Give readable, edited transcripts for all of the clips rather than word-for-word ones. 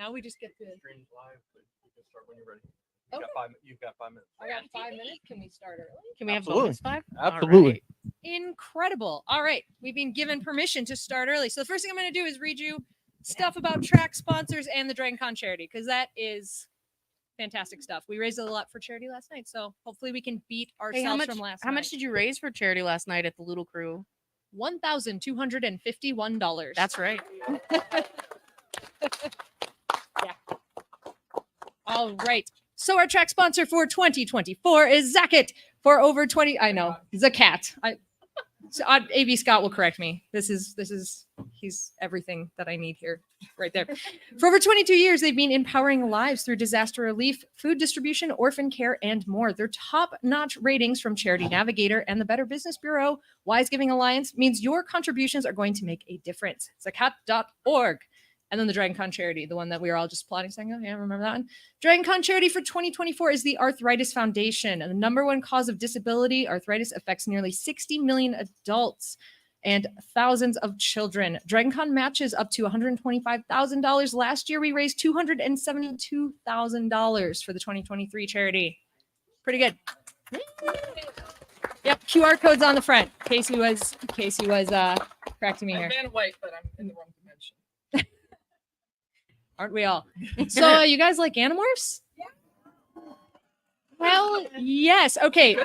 Now we just get to. Stream's live, but you can start when you're ready. Okay. You've got 5 minutes. I got 5 minutes. Can we start early? Can we have Absolutely. bonus 5? Absolutely. All right. Incredible. All right. We've been given permission to start early. So the first thing I'm going to do is read you stuff about track sponsors and the Dragon Con charity, because that is fantastic stuff. We raised a lot for charity last night, so hopefully we can beat ourselves from last night. How much did you raise for charity last night at the Little Crew? $1,251. That's right. Yeah. All right. So our track sponsor for 2024 is Zacket for over 20. I know Zakat. A.B. Scott will correct me. He's everything that I need here, right there. For over 22 years, they've been empowering lives through disaster relief, food distribution, orphan care, and more. Their top-notch ratings from Charity Navigator and the Better Business Bureau, Wise Giving Alliance, means your contributions are going to make a difference. Zakat.org. And then the Dragon Con charity, the one that we were all just plotting, saying, oh, yeah, remember that one? Dragon Con charity for 2024 is the Arthritis Foundation. And the number one cause of disability, arthritis, affects nearly 60 million adults and thousands of children. Dragon Con matches up to $125,000. Last year, we raised $272,000 for the 2023 charity. Pretty good. Yep, QR code's on the front. Casey was correcting me here. I'm man white, but I'm in the wrong dimension. Aren't we all? So you guys like Animorphs? Yeah. Well, yes. Okay.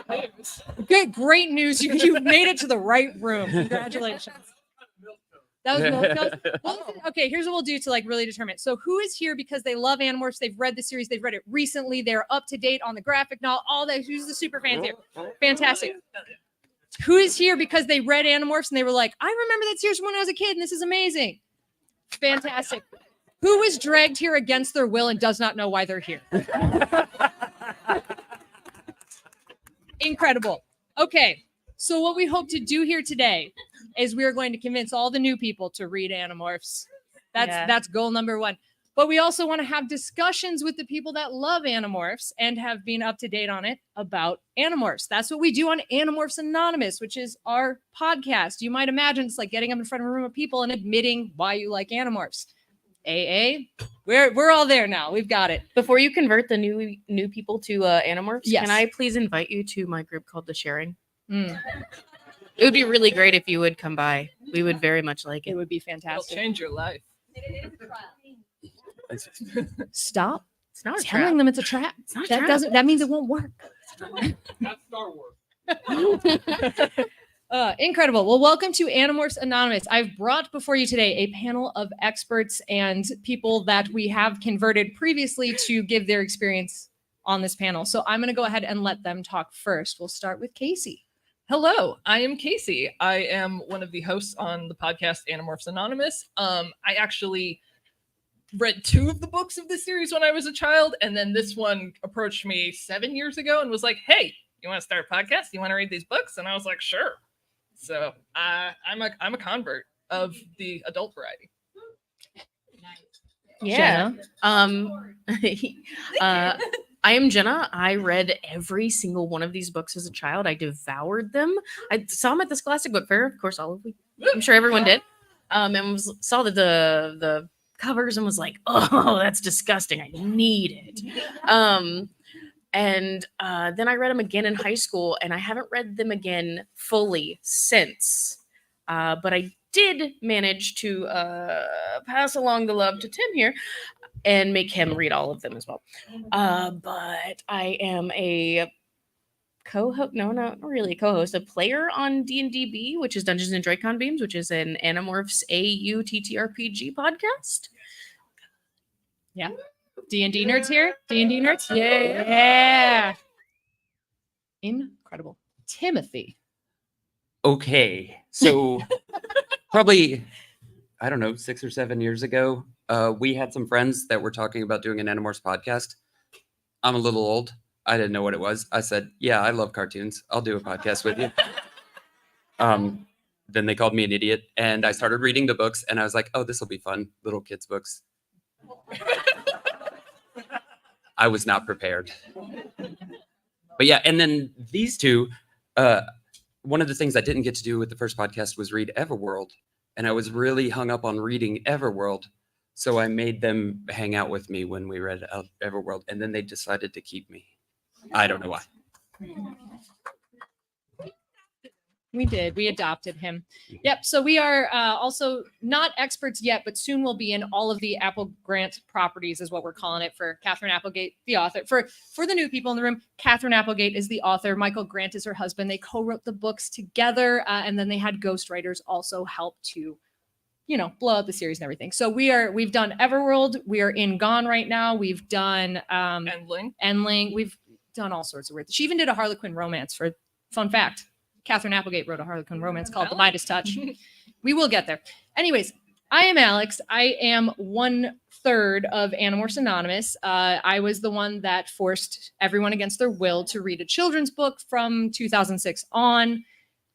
Good. Great news. You made it to the right room. Congratulations. That was milk toast. Well, okay, here's what we'll do to really determine. So who is here because they love Animorphs? They've read the series. They've read it recently. They're up to date on the graphic novel. All that. Who's the super fans here? Fantastic. Who is here because they read Animorphs and they were like, I remember that series from when I was a kid and this is amazing. Fantastic. Who was dragged here against their will and does not know why they're here? Incredible. Okay, so what we hope to do here today is we are going to convince all the new people to read Animorphs. That's goal number one. But we also want to have discussions with the people that love Animorphs and have been up to date on it about Animorphs. That's what we do on Animorphs Anonymous, which is our podcast. You might imagine it's like getting up in front of a room of people and admitting why you like Animorphs. We're all there now. We've got it. Before you convert the new people to Animorphs, yes. Can I please invite you to my group called The Sharing? It would be really great if you would come by. We would very much like it. It would be fantastic. It'll change your life. Stop. It's not a telling trap. them it's a trap. It's not a That trap. doesn't. That means it won't work. That's Star Wars. Incredible. Well, welcome to Animorphs Anonymous. I've brought before you today a panel of experts and people that we have converted previously to give their experience on this panel. So I'm going to go ahead and let them talk first. We'll start with Casey. Hello, I am Casey. I am one of the hosts on the podcast Animorphs Anonymous. I actually read 2 of the books of this series when I was a child, and then this one approached me 7 years ago and was like, hey, you want to start a podcast? You want to read these books? And I was like, sure. So I'm a convert of the adult variety. Yeah. I am Jenna. I read every single one of these books as a child. I devoured them. I saw them at the Scholastic Book Fair. Of course, I'm sure everyone did. And saw the covers and was like, oh, that's disgusting. I need it. And then I read them again in high school, and I haven't read them again fully since. But I did manage to pass along the love to Tim here and make him read all of them as well. But I am a co-host, no, not really a co-host, a player on D&DB, which is Dungeons and Dragons Beams, which is an Animorphs AU-TTRPG podcast. Yeah. D&D nerds here? D&D nerds? Yeah. Incredible. Timothy. Okay. So probably, I don't know, 6 or 7 years ago, we had some friends that were talking about doing an Animorphs podcast. I'm a little old. I didn't know what it was. I said, yeah, I love cartoons. I'll do a podcast with you. Then they called me an idiot, and I started reading the books, and I was like, oh, this will be fun. Little kids' books. I was not prepared. But yeah, and then these two, one of the things I didn't get to do with the first podcast was read Everworld. And I was really hung up on reading Everworld. So I made them hang out with me when we read Everworld, and then they decided to keep me. I don't know why. We did. We adopted him. Yep. So we are also not experts yet, but soon will be in all of the Apple Grant properties, is what we're calling it for Catherine Applegate, the author. For the new people in the room, Catherine Applegate is the author. Michael Grant is her husband. They co-wrote the books together, and then they had ghostwriters also help to, blow out the series and everything. So we've done Everworld. We are in Gone right now. We've done Endling. We've done all sorts of weird. She even did a Harlequin romance. For fun fact. Catherine Applegate wrote a Harlequin romance called The Midas Touch. We will get there. Anyways, I am Alex. I am 1/3 of Animorphs Anonymous. I was the one that forced everyone against their will to read a children's book from 2006 on.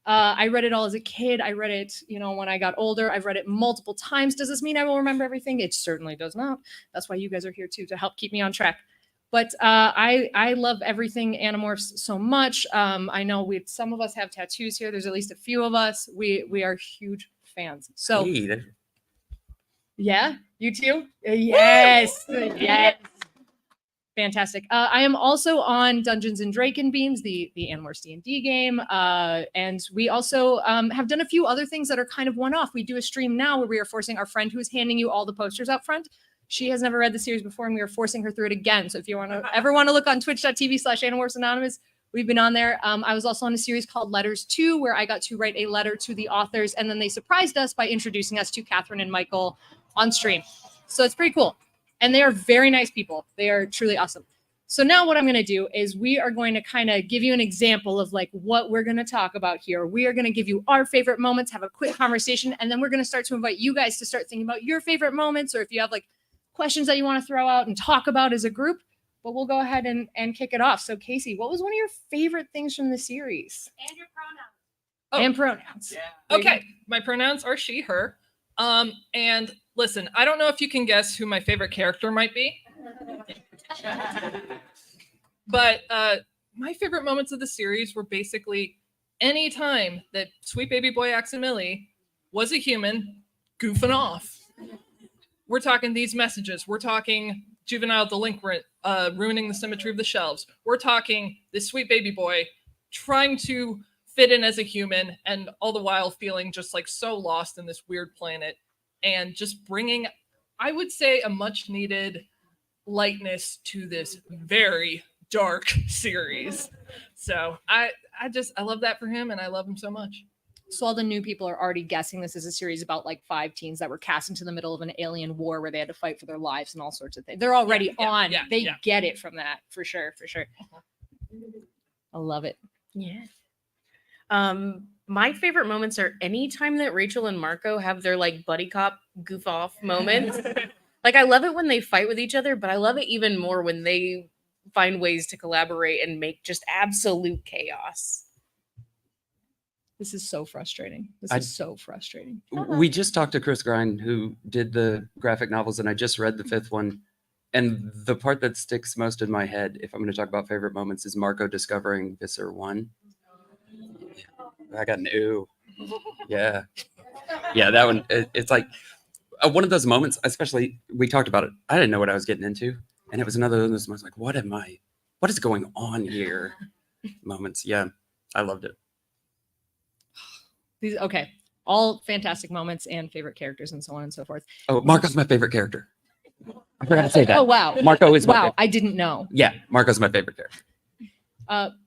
I read it all as a kid. I read it, when I got older. I've read it multiple times. Does this mean I will remember everything? It certainly does not. That's why you guys are here too, to help keep me on track. But I love everything Animorphs so much. I know some of us have tattoos here. There's at least a few of us. We are huge fans. So Hey, yeah, you too? Yes. Yes. Fantastic. I am also on Dungeons and Beans, the Animorphs D&D game. And we also have done a few other things that are kind of one-off. We do a stream now where we are forcing our friend who is handing you all the posters up front. She has never read the series before, and we are forcing her through it again. So if you ever want to look on twitch.tv/Animorphs Anonymous, we've been on there. I was also on a series called Letters 2, where I got to write a letter to the authors, and then they surprised us by introducing us to Catherine and Michael on stream. So it's pretty cool. And they are very nice people. They are truly awesome. So now what I'm going to do is we are going to kind of give you an example of like what we're going to talk about here. We are going to give you our favorite moments, have a quick conversation, and then we're going to start to invite you guys to start thinking about your favorite moments, or if you have like questions that you want to throw out and talk about as a group. But we'll go ahead and kick it off. So Casey, what was one of your favorite things from the series? And your pronouns. Oh. And pronouns. Yeah. Okay, my pronouns are she, her. And listen, I don't know if you can guess who my favorite character might be. But my favorite moments of the series were basically any time that sweet baby boy Aximili was a human goofing off. We're talking these messages. We're talking juvenile delinquent ruining the symmetry of the shelves. We're talking this sweet baby boy trying to fit in as a human and all the while feeling just like so lost in this weird planet, and just bringing, I would say, a much needed lightness to this very dark series. So I love that for him, and I love him so much. So all the new people are already guessing this is a series about like 5 teens that were cast into the middle of an alien war where they had to fight for their lives and all sorts of things. They're already on. They get it from that for sure. I love it. Yeah. My favorite moments are anytime that Rachel and Marco have their like buddy cop goof off moments. Like I love it when they fight with each other, but I love it even more when they find ways to collaborate and make just absolute chaos. This is so frustrating. We just talked to Chris Grind, who did the graphic novels, and I just read the 5th one. And the part that sticks most in my head, if I'm going to talk about favorite moments, is Marco discovering Visser 1. I got an ooh. Yeah. Yeah, that one. It's like one of those moments, especially, we talked about it. I didn't know what I was getting into. And it was another one of those moments like, what is going on here? Moments. Yeah, I loved it. These all fantastic moments and favorite characters and so on and so forth. Oh, Marco's my favorite character. I forgot to say that. Oh wow, Marco is my favorite. I didn't know. Yeah, Marco's my favorite character.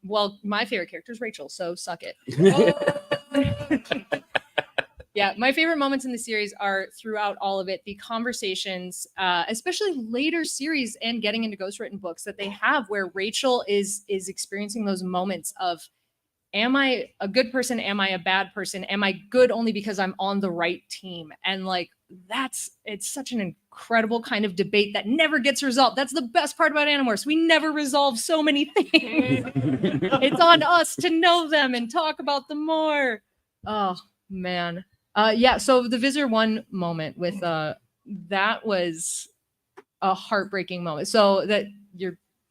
Well, my favorite character is Rachel, so suck it. Yeah, my favorite moments in the series are throughout all of it, the conversations, especially later series and getting into ghostwritten books that they have where Rachel is experiencing those moments of, am I a good person? Am I a bad person? Am I good only because I'm on the right team? And like, it's such an incredible kind of debate that never gets resolved. That's the best part about Animorphs. We never resolve so many things. It's on us to know them and talk about them more. Oh man. Yeah. So the Visser 1 moment with, that was a heartbreaking moment. So that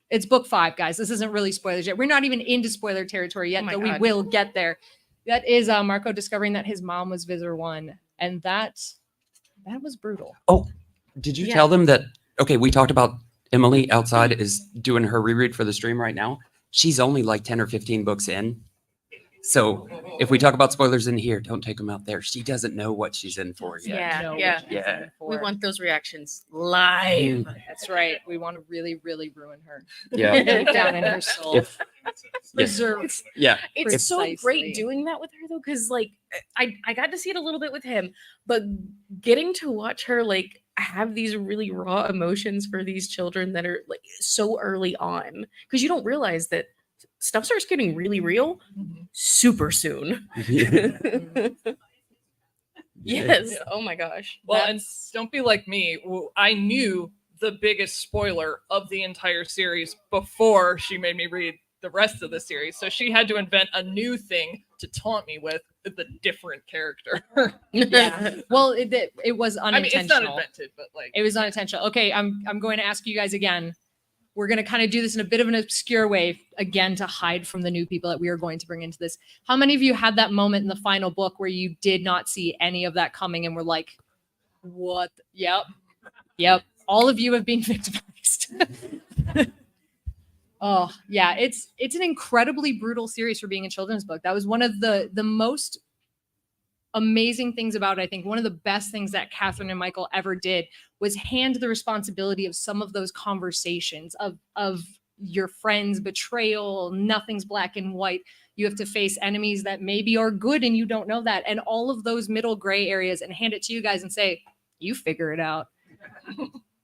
it's book 5, guys. This isn't really spoilers yet. We're not even into spoiler territory yet, though we will get there. That is Marco discovering that his mom was Visser 1, and that was brutal. Oh, Did you Yeah. tell them that? Okay, we talked about Emily outside is doing her reread for the stream right now. She's only like 10 or 15 books in. So if we talk about spoilers in here, don't take them out there. She doesn't know what she's in for yet. Yeah, Know what yeah. she's Yeah. in for. We want those reactions live. That's right. We want to really, really ruin her. Yeah. Deep down in her soul. If Preserve. yeah. It's so Precisely. great doing that with her though, because like I got to see it a little bit with him, but getting to watch her like have these really raw emotions for these children that are like so early on, because you don't realize that stuff starts getting really real super soon. Yes. Yeah. Oh my gosh. Well, and don't be like me. I knew the biggest spoiler of the entire series before she made me read the rest of the series. So she had to invent a new thing to taunt me with a different character. Yeah. Well, it was I mean, unintentional. it's not invented, but like It was unintentional. Okay, I'm going to ask you guys again. We're going to kind of do this in a bit of an obscure way, again, to hide from the new people that we are going to bring into this. How many of you had that moment in the final book where you did not see any of that coming and were like, what? Yep. All of you have been victimized. Oh, yeah. It's an incredibly brutal series for being a children's book. That was one of the most amazing things about it. I think one of the best things that Catherine and Michael ever did was hand the responsibility of some of those conversations of your friends' betrayal. Nothing's black and white. You have to face enemies that maybe are good and you don't know that, and all of those middle gray areas, and hand it to you guys and say, you figure it out.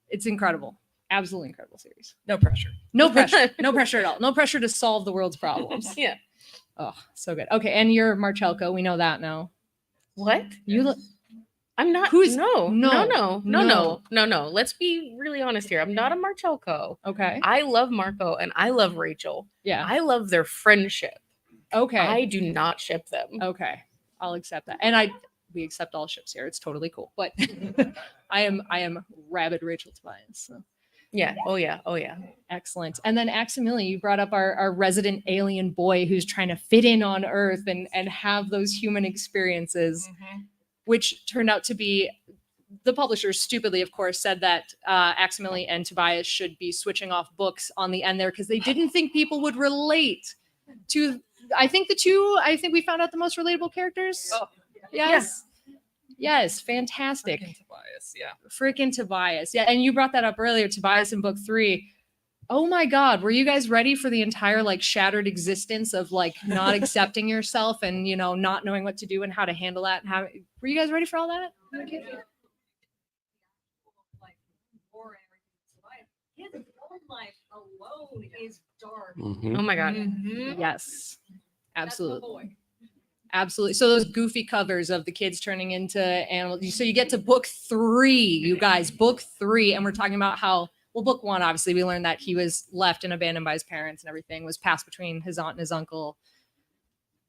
It's incredible. Absolutely incredible series. no pressure. No pressure. No pressure at all. No pressure to solve the world's problems. Yeah. Oh, so good. Okay, and you're Marchelko. We know that now. What? You look. I'm not. Who's- no. no. Let's be really honest here. I'm not a Marchelko. Okay. I love Marco and I love Rachel. Yeah. I love their friendship. Okay. I do not ship them. Okay. I'll accept that. And we accept all ships here. It's totally cool. But I am rabid Rachel Tobias. So. Yeah. Oh yeah. Oh yeah. Excellent. And then Aximili, you brought up our resident alien boy who's trying to fit in on Earth and have those human experiences, which turned out to be, the publishers stupidly, of course, said that Aximili and Tobias should be switching off books on the end there because they didn't think people would relate to, I think we found out the most relatable characters. Oh, Yes. Yes, fantastic. Freaking Tobias, yeah. Freaking Tobias. Yeah, and you brought that up earlier, Tobias in book 3. Oh my God, were you guys ready for the entire like shattered existence of like not accepting yourself and, you know, not knowing what to do and how to handle that? And were you guys ready for all that? His own life alone is dark. Mhm. Oh my god. Yes, absolutely. Absolutely. So those goofy covers of the kids turning into animals. So you get to book 3, you guys, book 3. And we're talking about how, well, book 1, obviously, we learned that he was left and abandoned by his parents and everything, was passed between his aunt and his uncle.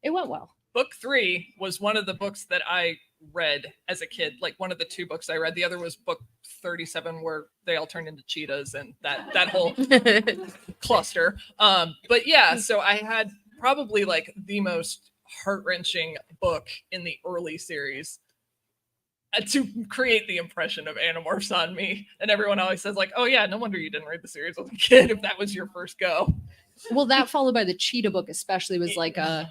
It went well. Book 3 was one of the books that I read as a kid, like one of the 2 books I read. The other was book 37, where they all turned into cheetahs and that whole cluster. But yeah, so I had probably like the most heart-wrenching book in the early series to create the impression of Animorphs on me. And everyone always says like, oh yeah, no wonder you didn't read the series as a kid if that was your first go. Well, that followed by the cheetah book especially was like a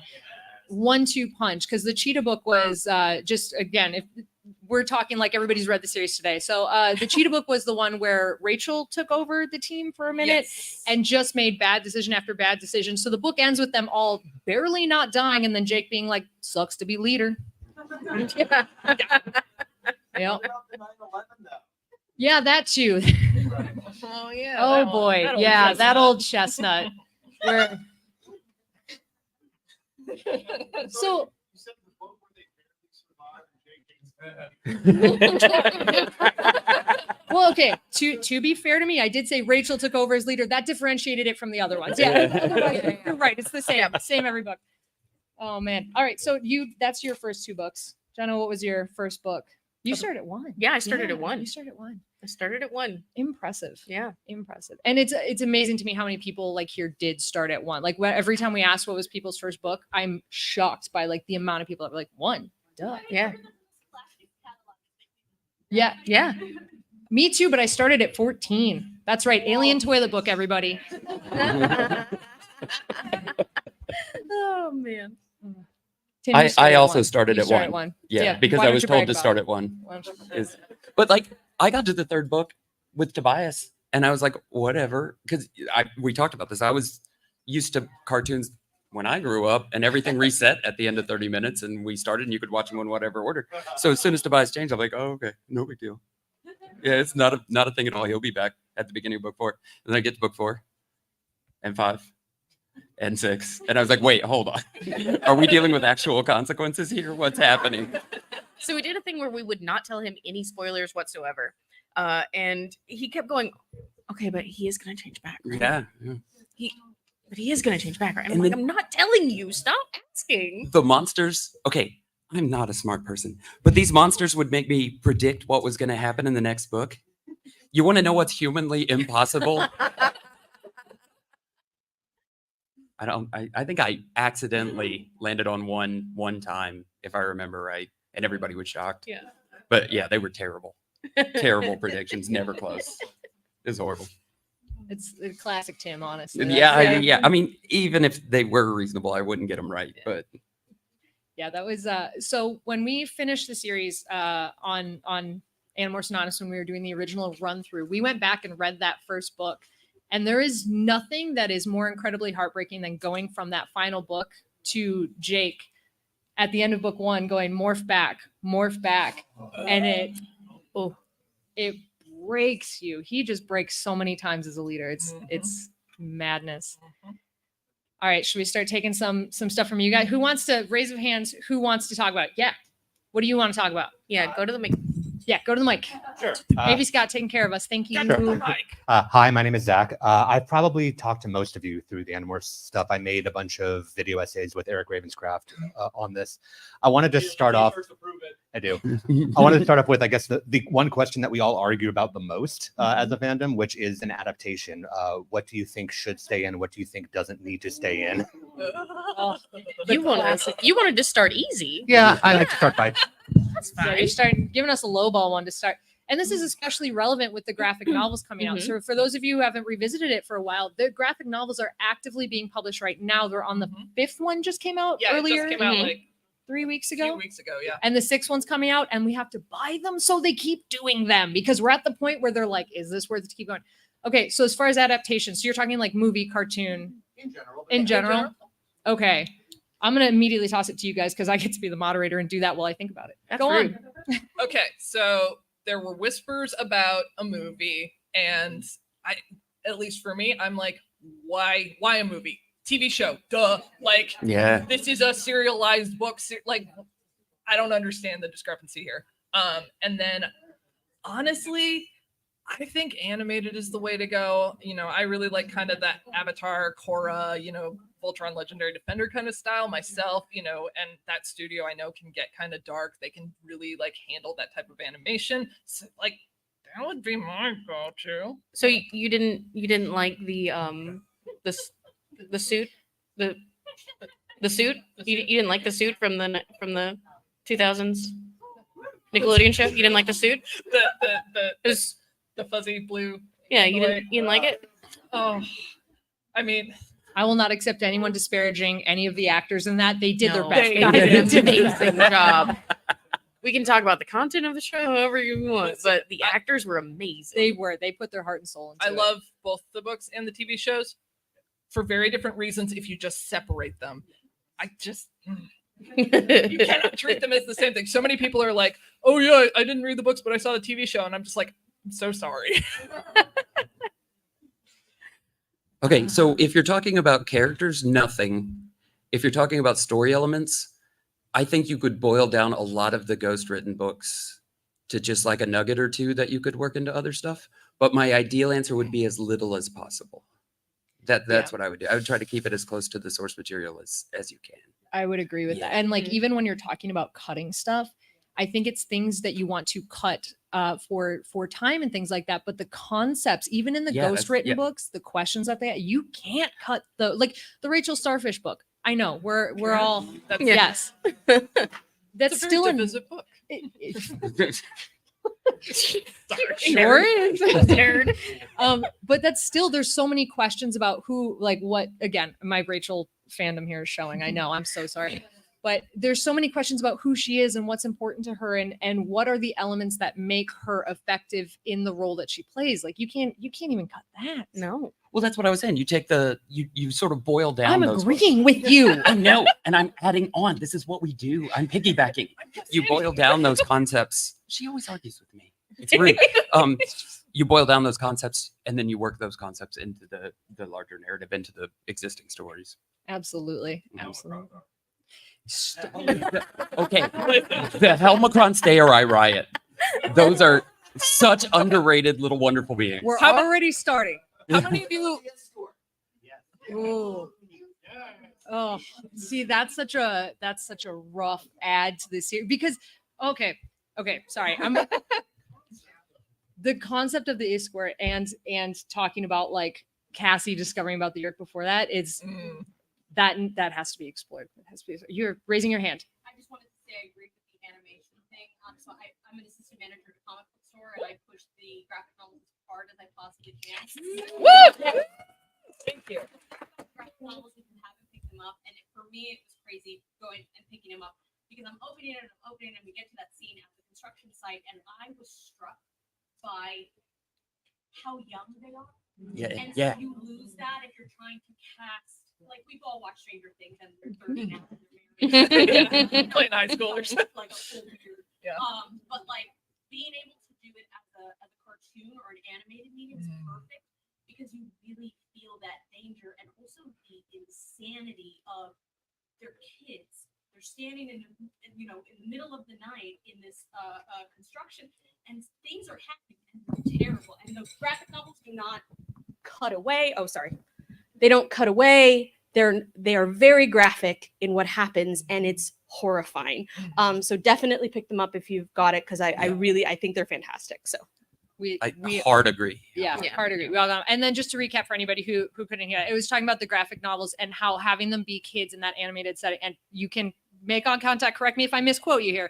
1-2 punch, because the cheetah book was just, again, if we're talking like everybody's read the series today. So the cheetah book was the one where Rachel took over the team for a minute and just made bad decision after bad decision. So the book ends with them all barely not dying, and then Jake being like, sucks to be leader. Yeah. Yep. Yeah, that too. Oh yeah. Oh that one. boy. That old Yeah, chestnut. that old chestnut. Where... So You said the book where they barely survived and well, okay. To be fair to me, I did say Rachel took over as leader. That differentiated it from the other ones. Yeah, you're right. It's the same every book. Oh man. All right. So that's your first 2 books. Jenna, what was your first book? You started at 1. Yeah, I started at 1. You started at 1. I started at 1. Impressive. Yeah. Impressive. And it's amazing to me how many people like here did start at 1. Like every time we ask what was people's first book, I'm shocked by like the amount of people that were like 1. Duh. Yeah. Yeah. Yeah. Me too, but I started at 14. That's right. Alien toilet book, everybody. Oh man. Tim, you I at also one. started You at started one. So Yeah, because why I don't was you told brag to about start it? at one. Why don't you- But like, I got to the third book with Tobias, and I was like, whatever, because we talked about this. I was used to cartoons when I grew up, and everything reset at the end of 30 minutes, and we started, and you could watch them in whatever order. So as soon as Tobias changed, I'm like, oh, okay, no big deal. Yeah, it's not a thing at all. He'll be back at the beginning of book 4. And then I get to book 4 and 5 and 6, and I was like, wait, hold on. Are we dealing with actual consequences here? What's happening? So we did a thing where we would not tell him any spoilers whatsoever. And he kept going, okay, but he is going to change back. Right? Yeah. But he is going to change back. Right? And I'm And like, then- I'm not telling you. Stop asking. The monsters, okay, I'm not a smart person, but these monsters would make me predict what was going to happen in the next book. You want to know what's humanly impossible? I think I accidentally landed on one time, if I remember right, and everybody was shocked. Yeah. But yeah, they were terrible. Terrible predictions, never close. It was horrible. It's a classic Tim, honestly. Yeah. I mean, even if they were reasonable, I wouldn't get them right. But Yeah, that was so when we finished the series on Animorphs Anonymous, when we were doing the original run through, we went back and read that first book, and there is nothing that is more incredibly heartbreaking than going from that final book to Jake at the end of book 1 going morph back, and it breaks you. He just breaks so many times as a leader. It's madness. All right, should we start taking some stuff from you guys? Who wants to raise of hands? Who wants to talk about it? Yeah. What do you want to talk about? Yeah, go to the mic. Yeah, go to the mic. Sure. Maybe Scott taking care of us. Thank you. Hi, my name is Zach. I've probably talked to most of you through the Animorphs stuff. I made a bunch of video essays with Eric Ravenscraft on this. I wanted to start off. I do. I wanted to start off with, I guess, the one question that we all argue about the most as a fandom, which is an adaptation. What do you think should stay in? What do you think doesn't need to stay in? You wanted to start easy. Yeah, I like to start by. That's Yeah, fine. you're starting giving us a lowball one to start. And this is especially relevant with the graphic novels coming out. So for those of you who haven't revisited it for a while, the graphic novels are actively being published right now. They're on the 5th one just came out Yeah, earlier, it just came out like 3 weeks a few ago. weeks ago. Yeah. And the 6th one's coming out, and we have to buy them. So they keep doing them because we're at the point where they're like, is this worth it to keep going? Okay, so as far as adaptations, so you're talking like movie, cartoon, in general. Okay. I'm going to immediately toss it to you guys because I get to be the moderator and do that while I think about it. That's Go rude. on. Okay, so there were whispers about a movie, and at least for me, I'm like, why a movie? TV show, duh. Like, yeah, this is a serialized book. Like, I don't understand the discrepancy here. And then, honestly, I think animated is the way to go. You know, I really like kind of that Avatar, Korra, Voltron Legendary Defender kind of style myself, and that studio I know can get kind of dark. They can really like handle that type of animation. So, like, that would be my go-to. So you didn't like the suit the suit you didn't like the suit from the 2000s Nickelodeon show? You didn't like the suit? It was, The fuzzy blue. yeah, you didn't like it? Oh, I mean, I will not accept anyone disparaging any of the actors in that. They did their No, best. They guys. did an amazing job. We can talk about the content of the show however you want, but the actors were amazing. They put their heart and soul into I it. love both the books and the TV shows for very different reasons if you just separate them. You cannot treat them as the same thing. So many people are like, oh yeah, I didn't read the books, but I saw the TV show. And I'm just like, I'm so sorry. Okay, so if you're talking about characters, nothing. If you're talking about story elements, I think you could boil down a lot of the ghost written books to just like a nugget or two that you could work into other stuff. But my ideal answer would be as little as possible. That's what I would do. I would try to keep it as close to the source material as you can. I would agree with that. And like even when you're talking about cutting stuff, I think it's things that you want to cut for time and things like that. But the concepts, even in the ghost written books, the questions that you can't cut the Rachel Starfish book. I know we're all That's, yes. That's it's a still very a divisive book. Sure is. Nerd. But that's still, there's so many questions about who, like what, again, my Rachel fandom here is showing. I know, I'm so sorry. But there's so many questions about who she is and what's important to her and what are the elements that make her effective in the role that she plays. Like you can't even cut that. No. Well, that's what I was saying. You take you sort of boil down I'm those. agreeing with you. I know, and I'm adding on. This is what we do. I'm piggybacking. You boil down those concepts. She always argues with me. It's rude. You boil down those concepts, and then you work those concepts into the larger narrative, into the existing stories. Absolutely. Mhm. Absolutely. Okay, the Helmacron stay or I riot. Those are such underrated little wonderful beings. We're How about- already starting. How many of you? Ooh. Oh, see, that's such a rough add to this series because okay, sorry. The concept of the escort and talking about like Cassie discovering about the Yerk before that is Mm. that has to be explored. It has to be. You're raising your hand. I just wanted to say I agree with the animation thing. So I'm an assistant manager at a comic book store, and I push the graphic novels as hard as I possibly can. Woo! Thank you. Graphic novels, if you haven't picked them up, and for me, it was crazy going and picking them up because I'm opening it and I'm opening it, and we get to that scene at the construction site, and I was struck by how young they are. Yeah, And yeah. so you lose that if you're trying to cast, like we've all watched Stranger Things and they're 30 now. And they're married. Yeah, playing high schoolers. Like a full weird. Yeah. But like being able to do it as a cartoon or an animated medium is perfect because you really feel that danger and also the insanity of their kids. They're standing in the middle of the night in this construction and things are happening and they're terrible. And the graphic novels do not cut away. Oh, sorry. They don't cut away. They are very graphic in what happens and it's horrifying. So definitely pick them up if you've got it because I think they're fantastic. So We Hard agree. Yeah, Yeah. hard agree. Well done. And then just to recap for anybody who couldn't hear it was talking about the graphic novels and how having them be kids in that animated setting, and you can make eye contact, correct me if I misquote you here.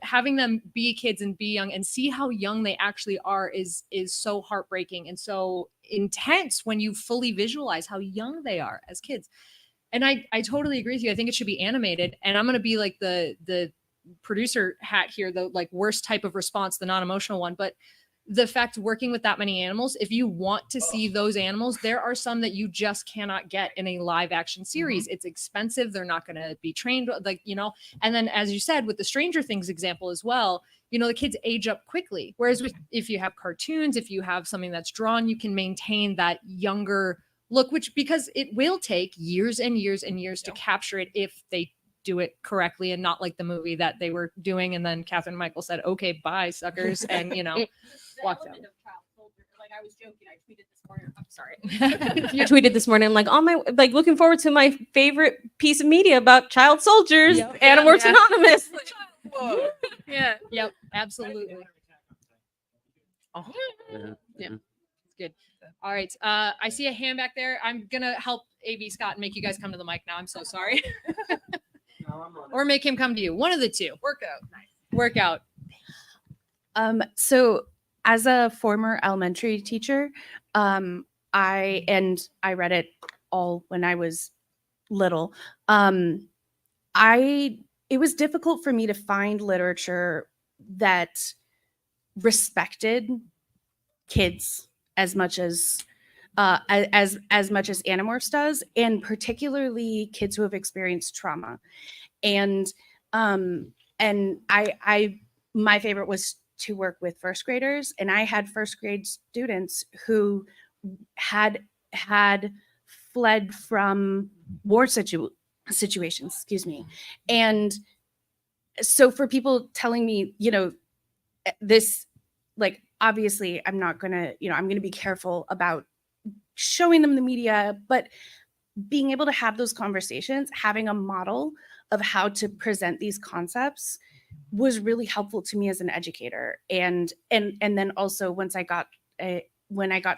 Having them be kids and be young and see how young they actually are is so heartbreaking and so intense when you fully visualize how young they are as kids. And I totally agree with you. I think it should be animated. And I'm gonna be like the producer hat here, the like worst type of response, the non-emotional one, but the fact working with that many animals, if you want to see those animals, there are some that you just cannot get in a live action series. It's expensive. They're not going to be trained, like, and then as you said, with the Stranger Things example as well, the kids age up quickly. Whereas if you have cartoons, if you have something that's drawn, you can maintain that younger look, because it will take years and years and years to capture it if they do it correctly and not like the movie that they were doing. And then Catherine Michael said, okay, bye suckers. And, the walked element out. of child soldier, like I was joking, I tweeted this morning. I'm sorry. Yeah. I tweeted this morning, like looking forward to my favorite piece of media about child soldiers, Yep. Animorphs Yeah. Anonymous. Whoa. Yeah. Yep, absolutely. Yeah. Good. All right. I see a hand back there. I'm gonna help AB Scott and make you guys come to the mic now. I'm so sorry. Or make him come to you. One of the two. Workout. So as a former elementary teacher, I read it all when I was little. It was difficult for me to find literature that respected kids as much as much as Animorphs does, and particularly kids who have experienced trauma. And I my favorite was to work with first graders, and I had first grade students who had fled from war situations, excuse me. And so for people telling me, this, like, obviously I'm not gonna, I'm gonna be careful about showing them the media, but being able to have those conversations, having a model of how to present these concepts was really helpful to me as an educator. And then also when I got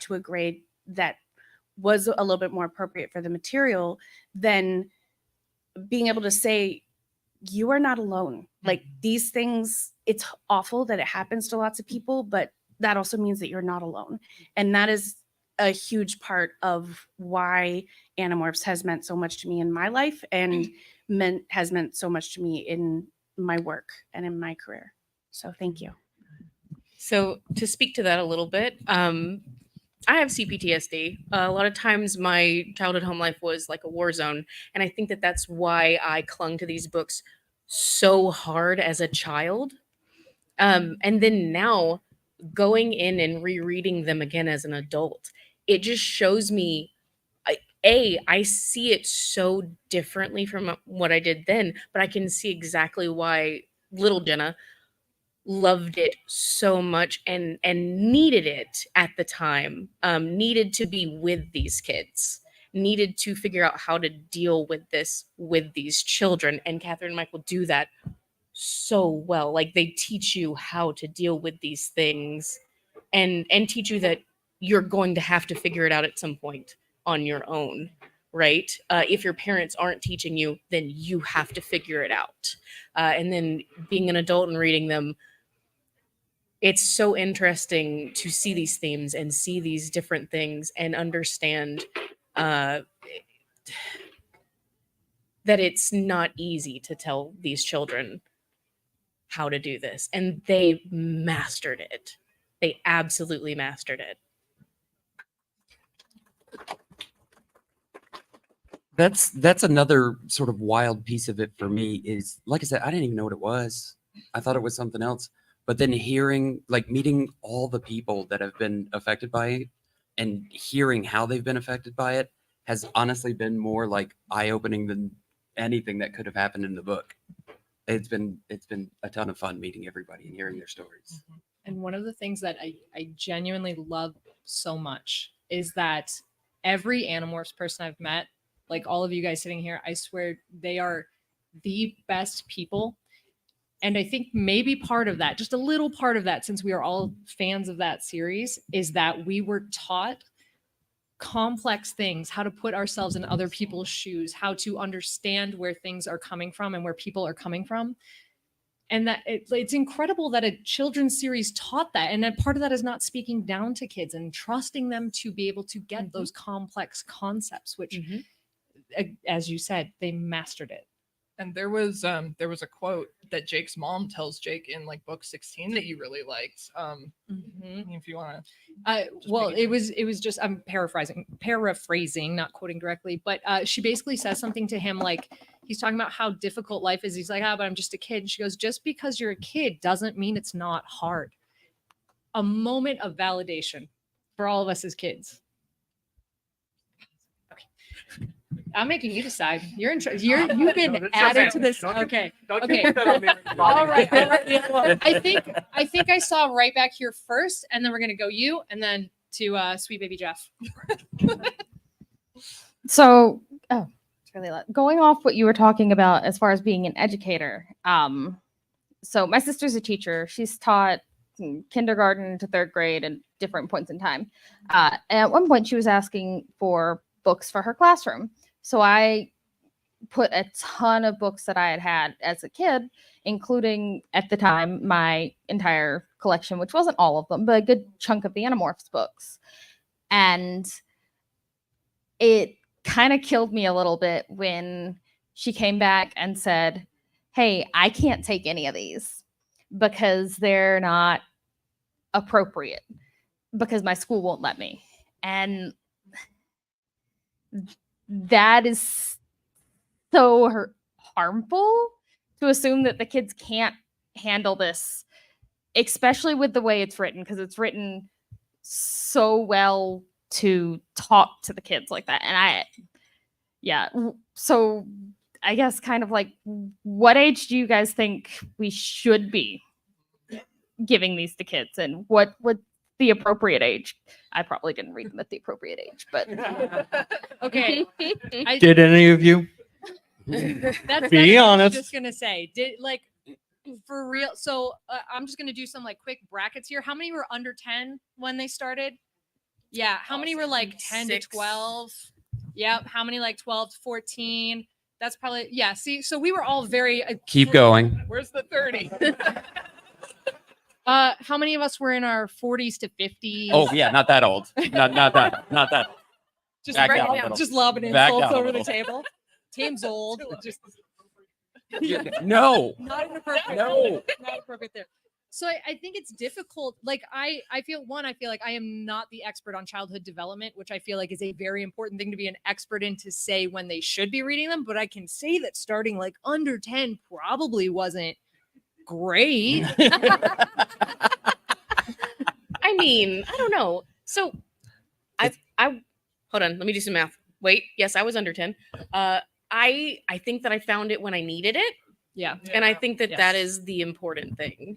to a grade that was a little bit more appropriate for the material, then being able to say you are not alone. Like these things, it's awful that it happens to lots of people, but that also means that you're not alone. And that is a huge part of why Animorphs has meant so much to me in my life and has meant so much to me in my work and in my career. So thank you. So to speak to that a little bit, I have CPTSD. A lot of times my childhood home life was like a war zone. And I think that that's why I clung to these books so hard as a child. And then now going in and rereading them again as an adult, it just shows me, I see it so differently from what I did then, but I can see exactly why little Jenna loved it so much and needed it at the time, needed to be with these kids, needed to figure out how to deal with this with these children. And Catherine and Michael do that so well. Like they teach you how to deal with these things and teach you that you're going to have to figure it out at some point on your own, right? If your parents aren't teaching you, then you have to figure it out. And then being an adult and reading them, it's so interesting to see these themes and see these different things and understand that it's not easy to tell these children how to do this. And they mastered it. They absolutely mastered it. That's another sort of wild piece of it for me is, like I said, I didn't even know what it was. I thought it was something else. But then meeting all the people that have been affected by it and hearing how they've been affected by it has honestly been more like eye-opening than anything that could have happened in the book. It's been a ton of fun meeting everybody and hearing their stories. And one of the things that I genuinely love so much is that every Animorphs person I've met, like all of you guys sitting here, I swear they are the best people. And I think maybe part of that, just a little part of that, since we are all fans of that series, is that we were taught complex things, how to put ourselves in other people's shoes, how to understand where things are coming from and where people are coming from. And that it's incredible that a children's series taught that. And that part of that is not speaking down to kids and trusting them to be able to get those complex concepts, which, as you said, they mastered it. And there was a quote that Jake's mom tells Jake in like book 16 that you really liked. If you want to. Well, it was just, I'm paraphrasing, not quoting directly, but she basically says something to him like, he's talking about how difficult life is. He's like, but I'm just a kid. And she goes, just because you're a kid doesn't mean it's not hard. A moment of validation for all of us as kids. Okay. I'm making you decide. You're in charge. You've been added to this. Okay. Okay. All right. I think I saw right back here first, and then we're gonna go you, and then to sweet baby Jeff. So, it's really loud. Going off what you were talking about as far as being an educator. So my sister's a teacher. She's taught kindergarten to third grade at different points in time. And at one point, she was asking for books for her classroom. So I put a ton of books that I had as a kid, including at the time my entire collection, which wasn't all of them, but a good chunk of the Animorphs books. And it kind of killed me a little bit when she came back and said, hey, I can't take any of these because they're not appropriate because my school won't let me. And that is so harmful to assume that the kids can't handle this, especially with the way it's written, because it's written so well to talk to the kids like that. And so I guess kind of like, what age do you guys think we should be giving these to kids, and what would the appropriate age? I probably didn't read them at the appropriate age, but Okay. Did any of you? That's Be what I honest. was just gonna say. Did like for real? So I'm just gonna do some like quick brackets here. How many were under 10 when they started? Yeah. How many were like 10 to 12? Yep. How many like 12 to 14? That's probably, yeah. See, so we were all very. Keep going. Where's the 30? How many of us were in our 40s to 50s? Oh yeah, not that old. Not that. just back right down a now, little. just lobbing Back insults down a over the little. table. Tim's old. Just No. not inappropriate. No. Not appropriate there. So I think it's difficult. Like I feel like I am not the expert on childhood development, which I feel like is a very important thing to be an expert in, to say when they should be reading them. But I can say that starting like under 10 probably wasn't great. I mean, I don't know. So I hold on, let me do some math. Wait, yes, I was under 10. I think that I found it when I needed it. Yeah. And I think that Yes. that is the important thing.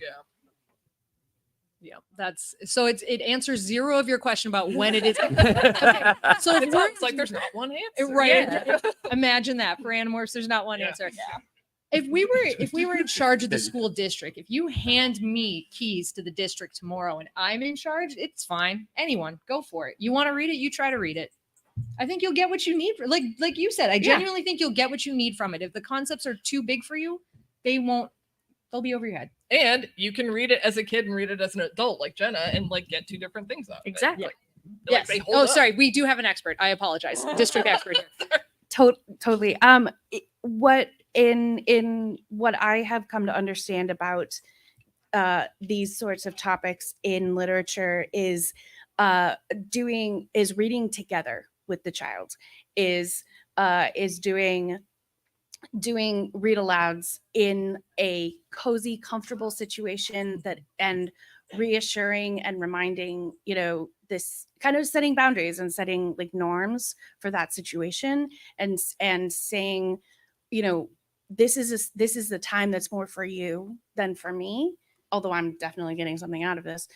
Yeah. That's so it answers zero of your question about when it is. So if It we're sounds like there's not one answer. right. Yeah. Imagine that for Animorphs, there's not one Yeah. answer. If we were in charge of the school district, if you hand me keys to the district tomorrow and I'm in charge, it's fine. Anyone, go for it. You want to read it, you try to read it. I think you'll get what you need. Like you said, I genuinely think you'll get what you need from it. If the concepts are too big for you, they'll be over your head. And you can read it as a kid and read it as an adult, like Jenna, and like get two different things out of it. Exactly. Like, Yes. they hold Oh, up. sorry. We do have an expert. I apologize. District expert here. Totally. What in what I have come to understand about these sorts of topics in literature is reading together with the child, is doing read alouds in a cozy, comfortable situation, that and reassuring and reminding, this kind of setting boundaries and setting like norms for that situation, and saying, this is the time that's more for you than for me, although I'm definitely getting something out of this.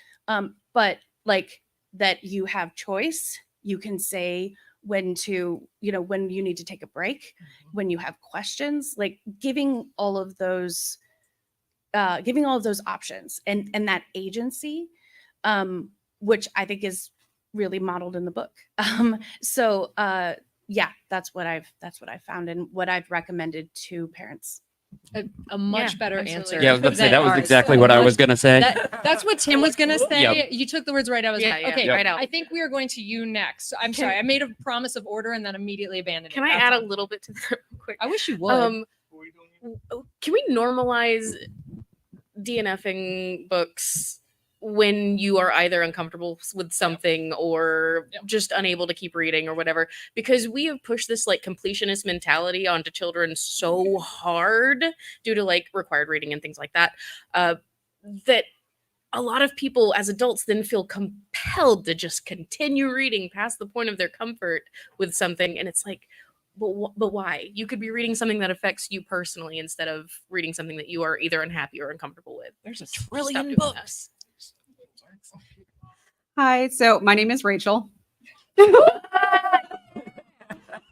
But like that you have choice. You can say when you need to take a break, when you have questions, like giving all of those options and that agency, which I think is really modeled in the book. Yeah, that's what I've found and what I've recommended to parents. A much Yeah, better absolutely. answer. Yeah, I was about to say than that was ours. exactly what I was gonna say. That's what Tim was gonna say. Yep. You took the words right. I was Yeah, yeah, okay. right out. I think we are going to you next. I'm sorry. I made a promise of order and then immediately abandoned Can it. I That's add a all. little bit to that real quick? I wish you would. Can we normalize DNFing books when you are either uncomfortable with something or just unable to keep reading or whatever? Because we have pushed this like completionist mentality onto children so hard due to like required reading and things like that, that a lot of people as adults then feel compelled to just continue reading past the point of their comfort with something. And it's like, but why? You could be reading something that affects you personally instead of reading something that you are either unhappy or uncomfortable with. There's a Stop trillion doing books. Hi, so my name is Rachel.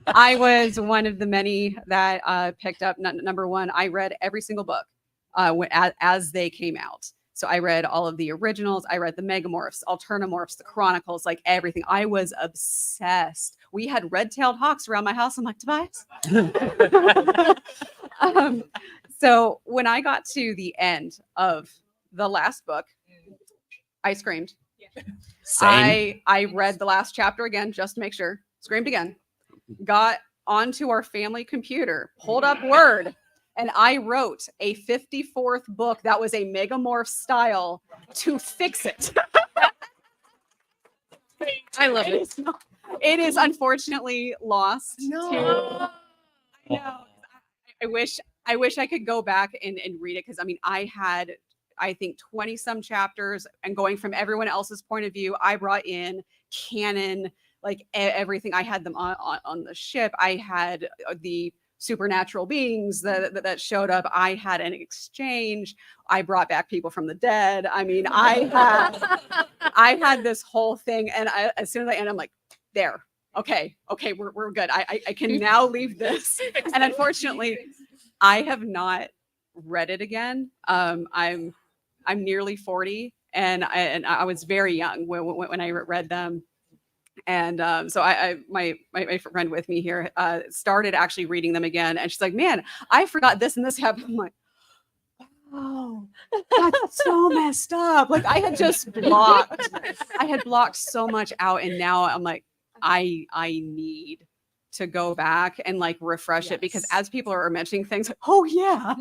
I was one of the many that picked up number one. I read every single book as they came out. So I read all of the originals. I read the Megamorphs, Alternamorphs, the Chronicles, like everything. I was obsessed. We had red-tailed hawks around my house. I'm like, Tobias. So when I got to the end of the last book, I screamed. Same. I read the last chapter again just to make sure. Screamed again. Got onto our family computer, pulled up Word, and I wrote a 54th book that was a Megamorph style to fix it. I love it. It is unfortunately lost. No. I know. I wish I could go back and read it, because I mean I had, I think, 20 some chapters, and going from everyone else's point of view, I brought in canon, like everything. I had them on the ship. I had the supernatural beings that showed up. I had an exchange. I brought back people from the dead. I mean, I had this whole thing, and as soon as I end, I'm like, there. Okay, we're good. I can now leave this. And unfortunately, I have not read it again. I'm nearly 40, and I was very young when I read them. And so my friend with me here started actually reading them again, and she's like, "Man, I forgot this and this happened." I'm like, "Oh, that's so messed up." Like I had blocked so much out, and now I'm like, I need to go back and like refresh it, because as people are mentioning things, like, oh yeah,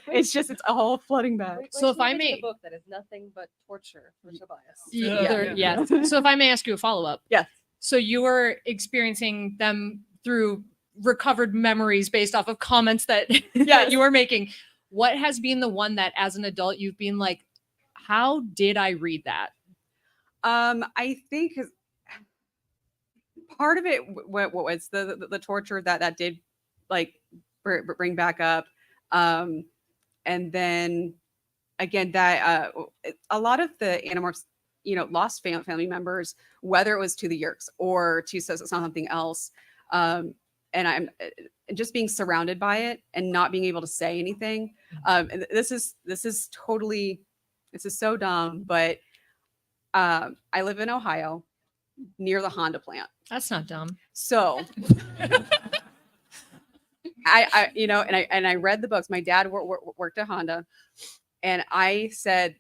it's a whole flooding back. So if I may, a book that is nothing but torture for Tobias. Yes. So if I may ask you a follow-up. Yes. So you were experiencing them through recovered memories based off of comments that, that Yes. you were making. What has been the one that as an adult you've been like, how did I read that? I think part of it what was the torture that did like bring back up, and then again that a lot of the Animorphs, lost family members, whether it was to the Yerks or to something else, and I'm just being surrounded by it and not being able to say anything. And this is so dumb, but I live in Ohio near the Honda plant. That's not dumb. So I read the books. My dad worked at Honda, and I said,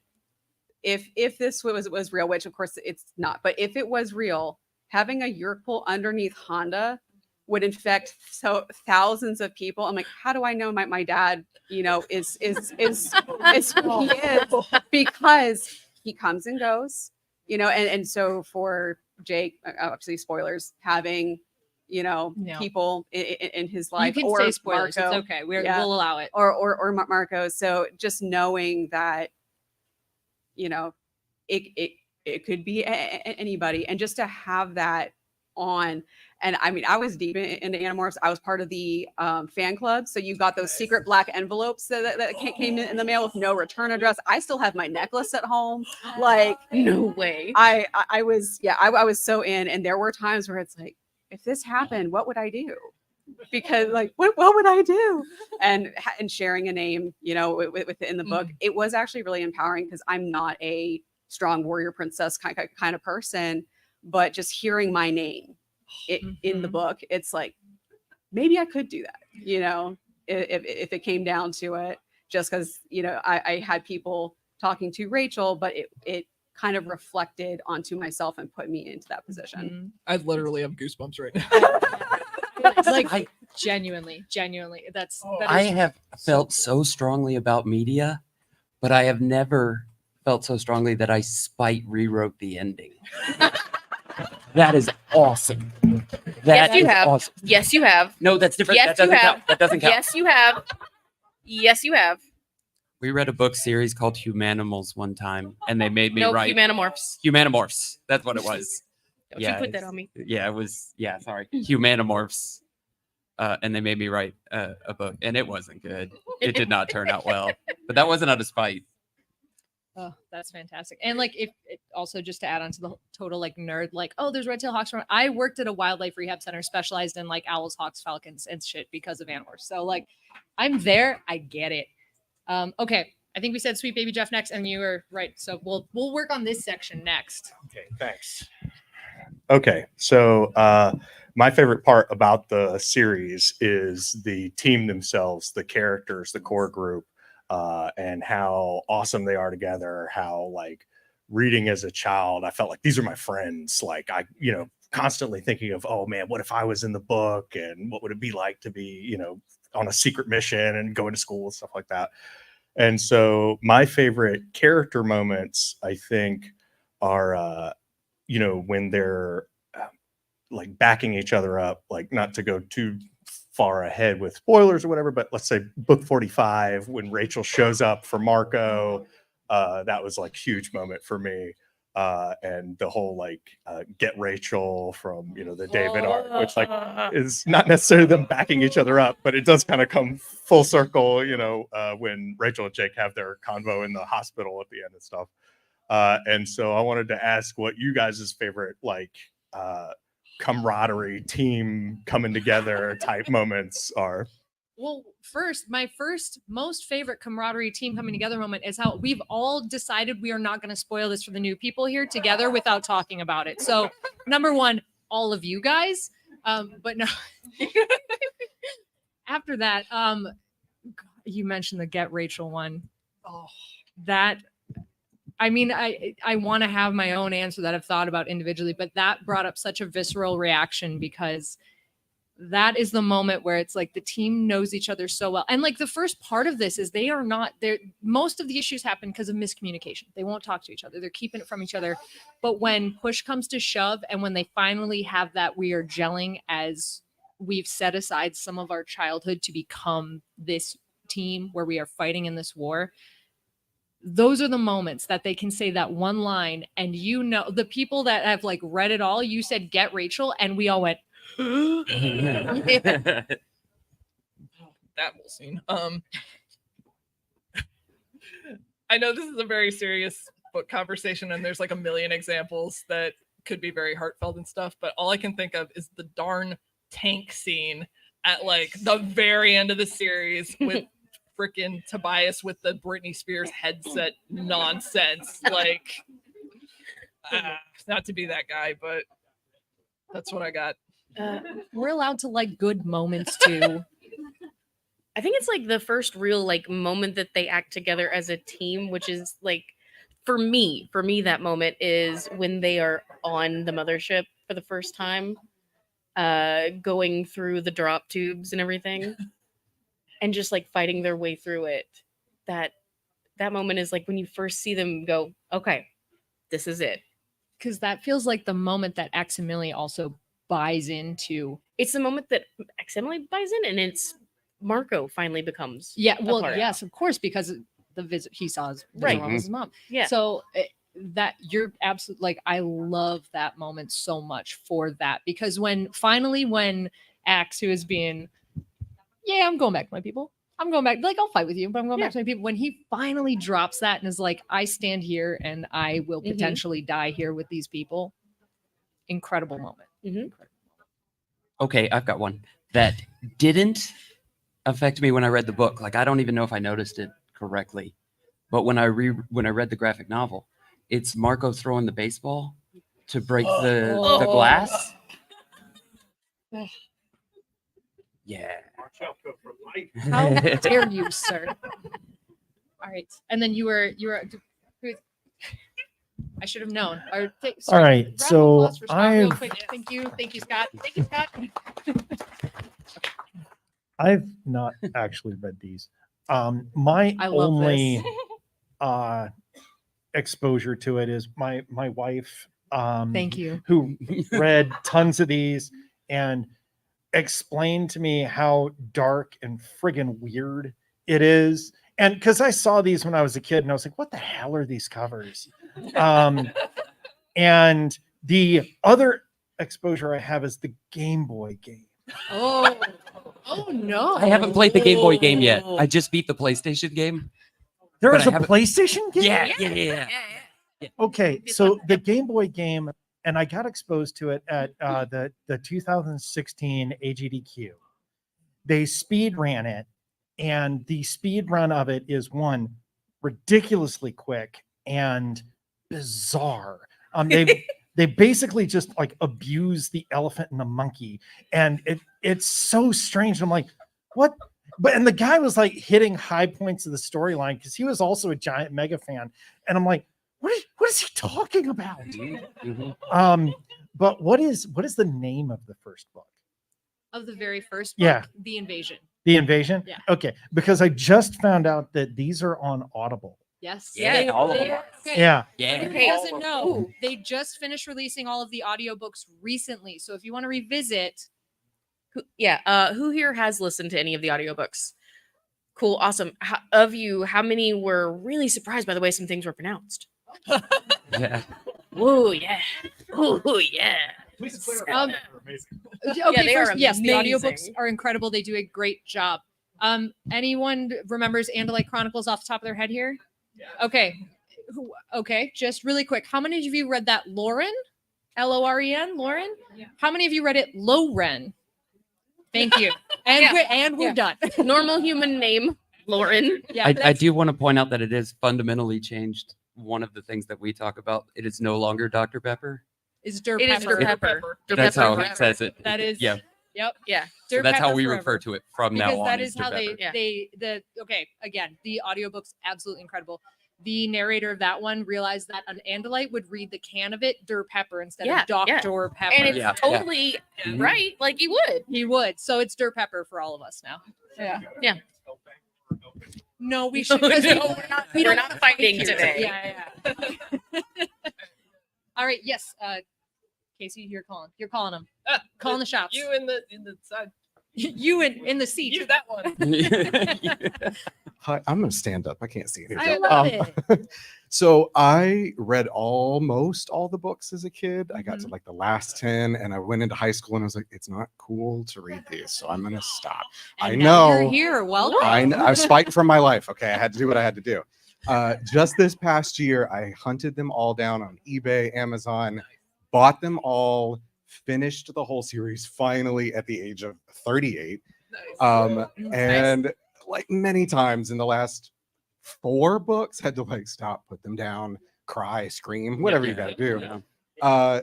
if this was real, which of course it's not, but if it was real, having a Yerk pool underneath Honda would infect thousands of people. I'm like, how do I know my dad, is who he is? Because he comes and goes, and so for Jake, obviously spoilers, having people in his life, You can or say spoilers. Marco, It's okay. We'll allow it. or Marco. So just knowing that, it could be anybody, and just to have that on. And I mean, I was deep into Animorphs. I was part of the fan club. So you got those secret black envelopes that came in the mail with no return address. I still have my necklace at home. Like, No way. I was so in. And there were times where it's like, if this happened, what would I do? Because like, what would I do? And sharing a name, within the book, it was actually really empowering, because I'm not a strong warrior princess kind of person, but just hearing my name in the book, it's like, maybe I could do that, if it came down to it, just because, I had people talking to Rachel, but it kind of reflected onto myself and put me into that position. I literally have goosebumps right now. Like genuinely, that's that I is have felt so strongly about media, but I have never felt so strongly that I rewrote the ending. That is awesome. Yes, you is have. awesome. Yes, you have. No, that's different. Yes, that doesn't you have. count. That doesn't count. Yes, you have. Yes, you have. We read a book series called Humanimals one time, and they made me No, write Humanimorphs. Humanimorphs. That's what it was. Don't you put that on me. Yeah, it was. Yeah, sorry. Humanimorphs. And they made me write a book, and it wasn't good. It did not turn out well. But that wasn't out of spite. Oh, that's fantastic. And like, if it also just to add on to the total like nerd, like, oh, there's red-tailed hawks. I worked at a wildlife rehab center specialized in like owls, hawks, falcons, and shit because of Animorphs. So like, I'm there. I get it. Okay. I think we said Sweet Baby Jeff next, and you were right. So we'll work on this section next. Okay, thanks. Okay, so my favorite part about the series is the team themselves, the characters, the core group, and how awesome they are together. How like reading as a child, I felt like these are my friends. Like I, constantly thinking of, oh man, what if I was in the book, and what would it be like to be, on a secret mission and going to school and stuff like that. And so my favorite character moments, I think, are when they're like backing each other up, like not to go too far ahead with spoilers or whatever, but let's say book 45, when Rachel shows up for Marco, that was like huge moment for me. And the whole like get Rachel from the David arc, which like is not necessarily them backing each other up, but it does kind of come full circle, when Rachel and Jake have their convo in the hospital at the end and stuff. And so I wanted to ask what you guys' favorite like camaraderie, team coming together type moments are. Well, my first most favorite camaraderie team coming together moment is how we've all decided we are not going to spoil this for the new people here together without talking about it. So, number one, all of you guys. But no, after that, you mentioned the Get Rachel one. Oh, that. I mean, I want to have my own answer that I've thought about individually, but that brought up such a visceral reaction because that is the moment where it's like the team knows each other so well. And like the first part of this is they are not there. Most of the issues happen because of miscommunication. They won't talk to each other. They're keeping it from each other. But when push comes to shove and when they finally have that, we are gelling as we've set aside some of our childhood to become this team where we are fighting in this war. Those are the moments that they can say that one line. And you know, the people that have like read it all, you said, Get Rachel. And we all went, That whole scene. I know this is a very serious book conversation, and there's like a million examples that could be very heartfelt and stuff, but all I can think of is the darn tank scene at like the very end of the series with freaking Tobias with the Britney Spears headset nonsense. Like, not to be that guy, but that's what I got. we're allowed to like good moments too. I think it's like the first real like moment that they act together as a team, which is like for me, that moment is when they are on the mothership for the first time, going through the drop tubes and everything, and just like fighting their way through it. That moment is like when you first see them go, okay, this is it. Because that feels like the moment that X and Millie also buys into. It's the moment that Emily buys in, and it's Marco finally becomes Yeah, a well, part. yes, of course, because the visit he saw his Right. with his mom. Yeah. So that you're absolutely like, I love that moment so much for that, because when Axe, who is being, I'm going back to my people. I'm going back. Like, I'll fight with you, but I'm going back to my people. When he finally drops that and is like, I stand here and I will potentially die here with these people. Incredible moment. Okay, I've got one that didn't affect me when I read the book. Like, I don't even know if I noticed it correctly, but when I read the graphic novel, it's Marco throwing the baseball to break the glass. Yeah. How dare you, sir? All right, and then you were. I should have known. All right, round of so applause for Scott real I've- quick. Thank you, Scott. Thank you, Scott. I've not actually read these. My I love only this. exposure to it is my wife. Thank you. Who read tons of these and explained to me how dark and friggin' weird it is. And because I saw these when I was a kid, and I was like, "What the hell are these covers?" And the other exposure I have is the Game Boy game. Oh no! I haven't played the Game Boy game yet. I just beat the PlayStation game. There But was I a haven't- PlayStation game? Yeah. Okay, so the Game Boy game, and I got exposed to it at the 2016 AGDQ. They speed ran it, and the speed run of it is one ridiculously quick and bizarre. They basically just like abuse the elephant and the monkey, and it's so strange. I'm like, what? But and the guy was like hitting high points of the storyline because he was also a giant mega fan, and I'm like, what is he talking about? But what is the name of the first book? Of the very first book, Yeah. The Invasion. The Invasion? Yeah. Okay, because I just found out that these are on Audible. Yes. Yeah, all of them. Okay. Yeah. Anyone who doesn't know, they just finished releasing all of the audiobooks recently. So if you want to revisit, Who here has listened to any of the audiobooks? Cool, awesome. How many were really surprised by the way some things were pronounced? Yeah. Ooh, yeah. Ooh, yeah. okay, they are first, yes, the audiobooks amazing. are incredible. They do a great job. Anyone remembers Andalite Chronicles off the top of their head here? Okay. Okay, just really quick. How many of you read that Lauren? Loren? Lauren? How many of you read it Loren? Thank you. And Yeah. we're done. Normal human name, Lauren. Yeah, I that's- do want to point out that it is fundamentally changed. One of the things that we talk about, it is no longer Dr. Pepper. is Dur It is Pepper. Dur Pepper. Dur That's Pepper how forever. it says it. That is. Yeah. Yep. Yeah. So Dur that's how Pepper we forever. refer to it from Because now on. that is is Dur how Pepper. okay, again, the audiobook's absolutely incredible. The narrator of that one realized that an Andalite would read the can of it Dur Pepper instead Yeah, of Dr. yeah. Pepper. And it's Yeah. totally Mhm. right. Like he would. He would. So it's Dur Pepper for all of us now. Yeah. Yeah. No, we should. No, because we're not fighting here. today. Yeah. All right. Yes. Casey, you're calling. You're calling him. Calling the shots. You in the side. You in the seat. You that one. Hi, I'm going to stand up. I can't see I anything. love it. So I read almost all the books as a kid. I got to Mhm. like the last 10 and I went into high school and I was like, it's not cool to read these. So I'm going to stop. I And now you're know. here. Welcome. I was fighting for my life. Okay. I had to do what I had to do. Just this past year, I hunted them all down on eBay, Amazon, bought them all, finished the whole series finally at the age of 38. And like many times in the last 4 books, had to like stop, put them down, cry, scream, whatever you got to do. Yeah.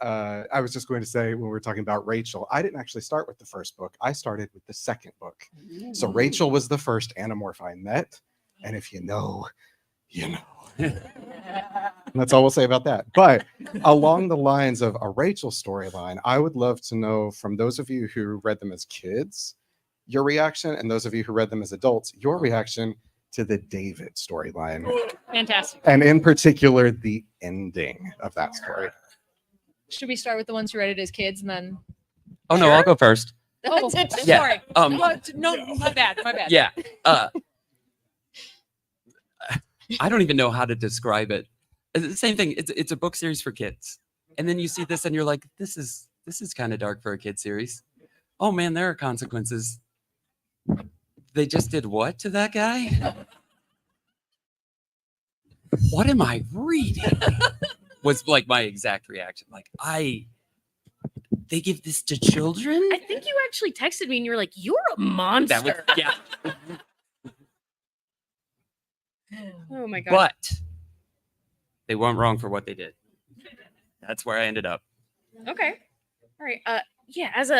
I was just going to say when we were talking about Rachel, I didn't actually start with the first book. I started with the second book. So Rachel was the first Animorph I met. And if you know, you know. That's all we'll say about that. But along the lines of a Rachel storyline, I would love to know from those of you who read them as kids, your reaction, and those of you who read them as adults, your reaction to the David storyline, Fantastic. and in particular, the ending of that story. Should we start with the ones who read it as kids and then? Oh no, I'll go first. Oh, Yeah, sorry. No, my bad. My bad. Yeah. I don't even know how to describe it. It's the same thing. It's a book series for kids, and then you see this and you're like, this is kind of dark for a kid series. Oh man, there are consequences. They just did what to that guy? What am I reading? Was like my exact reaction. Like they give this to children? I think you actually texted me and you were like, "You're a monster." That was, yeah. Oh my god. But they weren't wrong for what they did. That's where I ended up. Okay. All right. Yeah, as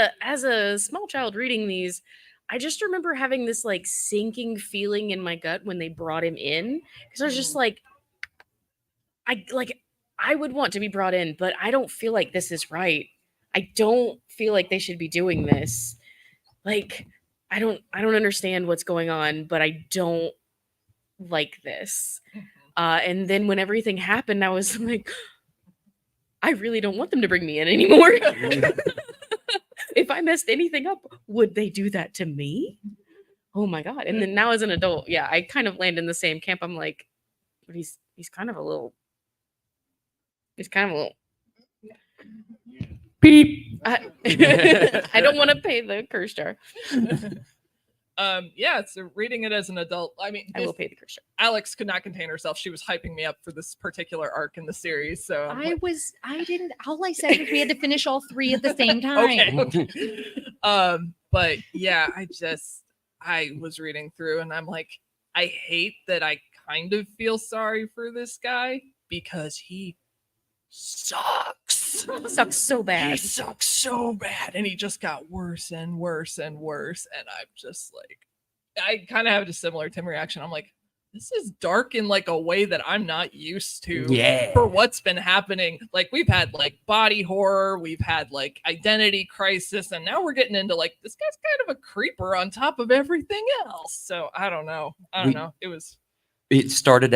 a small child reading these, I just remember having this like sinking feeling in my gut when they brought him in, because I was just like, I would want to be brought in, but I don't feel like this is right. I don't feel like they should be doing this. Like, I don't understand what's going on, but I don't like this. And then when everything happened, I was like, I really don't want them to bring me in anymore. If I messed anything up, would they do that to me? Oh my god. And then now as an adult, yeah, I kind of land in the same camp. I'm like, but he's kind of a little beep. I don't want to pay the curse jar. Yeah, so reading it as an adult, I mean, I will pay the curse jar. Alex could not contain herself. She was hyping me up for this particular arc in the series. So I'm like, All I said was we had to finish all 3 at the same time. okay. But yeah, I was reading through and I'm like, I hate that I kind of feel sorry for this guy because he sucks. Sucks so bad. He sucks so bad. And he just got worse and worse and worse. And I'm just like, I kind of have a similar Tim reaction. I'm like, this is dark in like a way that I'm not used to for what's been happening. Like we've had like body horror, we've had like identity crisis, and now we're getting into like this guy's kind of a creeper on top of everything else. So I don't know. It started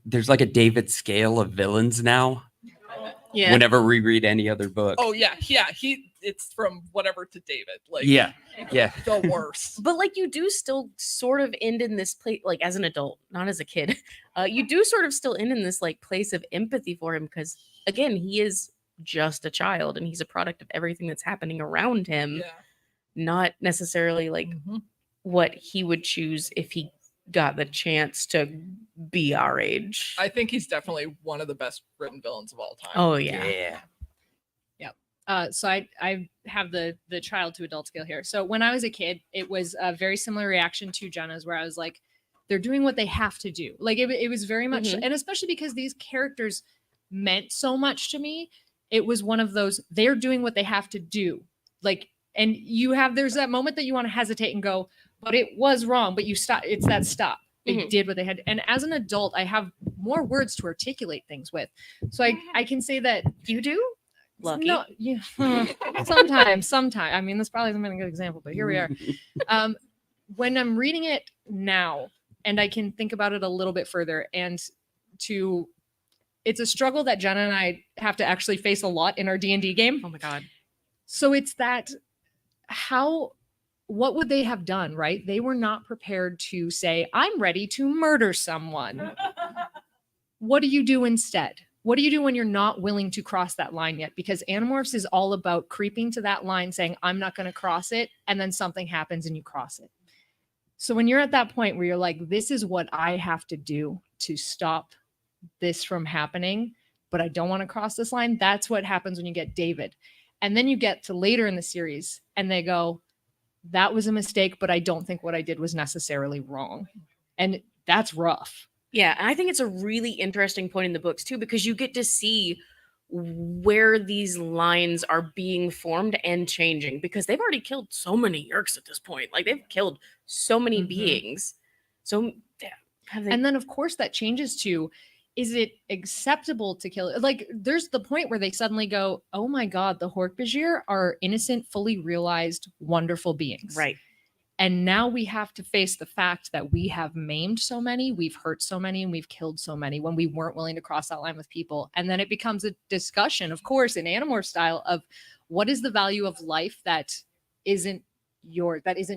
there's like a David scale of villains now. Yeah. Whenever we read any other book. Oh yeah. It's from whatever to David. Like Yeah. the worst. But like you do still sort of end in this place, like as an adult, not as a kid. You do sort of still end in this like place of empathy for him because again, he is just a child and he's a product of everything that's happening around him, not necessarily like what he would choose if he got the chance to be our age. I think he's definitely one of the best written villains of all time. Oh yeah. Yep. So I have the child to adult scale here. So when I was a kid, it was a very similar reaction to Jenna's, where I was like, they're doing what they have to do. Like it was very much, Mhm. and especially because these characters meant so much to me, it was one of those, they're doing what they have to do. Like, and there's that moment that you want to hesitate and go, but it was wrong, but you stop. It's that stop. They Mhm. did what they had. And as an adult, I have more words to articulate things with. So I can say that You do? Lucky. no, yeah. Sometimes. I mean, that's probably not a good example, but here we are. When I'm reading it now, and I can think about it a little bit further, it's a struggle that Jenna and I have to actually face a lot in our D&D game. Oh my god. So it's that what would they have done, right? They were not prepared to say, I'm ready to murder someone. What do you do instead? What do you do when you're not willing to cross that line yet? Because Animorphs is all about creeping to that line, saying, I'm not going to cross it. And then something happens and you cross it. So when you're at that point where you're like, this is what I have to do to stop this from happening, but I don't want to cross this line. That's what happens when you get David. And then you get to later in the series and they go, that was a mistake, but I don't think what I did was necessarily wrong. And that's rough. Yeah, and I think it's a really interesting point in the books too, because you get to see where these lines are being formed and changing, because they've already killed so many Yerks at this point. Like they've killed so many Mhm. beings. So yeah, And then of course that changes to, is it acceptable to kill? Like there's the point where they suddenly go, oh my God, the Hork-Bajir are innocent, fully realized, wonderful beings. right. And now we have to face the fact that we have maimed so many, we've hurt so many, and we've killed so many when we weren't willing to cross that line with people. And then it becomes a discussion, of course, in Animorph style, of what is the value of life that isn't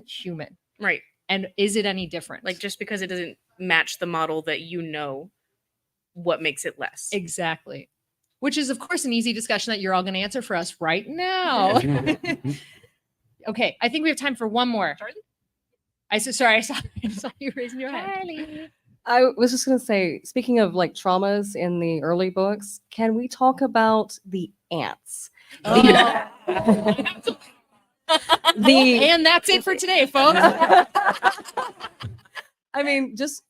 human? Right. And is it any different? Like just because it doesn't match the model that what makes it less. Exactly. Which is, of course, an easy discussion that you're all going to answer for us right now. Okay, I think we have time for one more. I saw you raising your hand. I was just going to say, speaking of like traumas in the early books, can we talk about the ants? Oh. And that's it for today, folks. I mean, just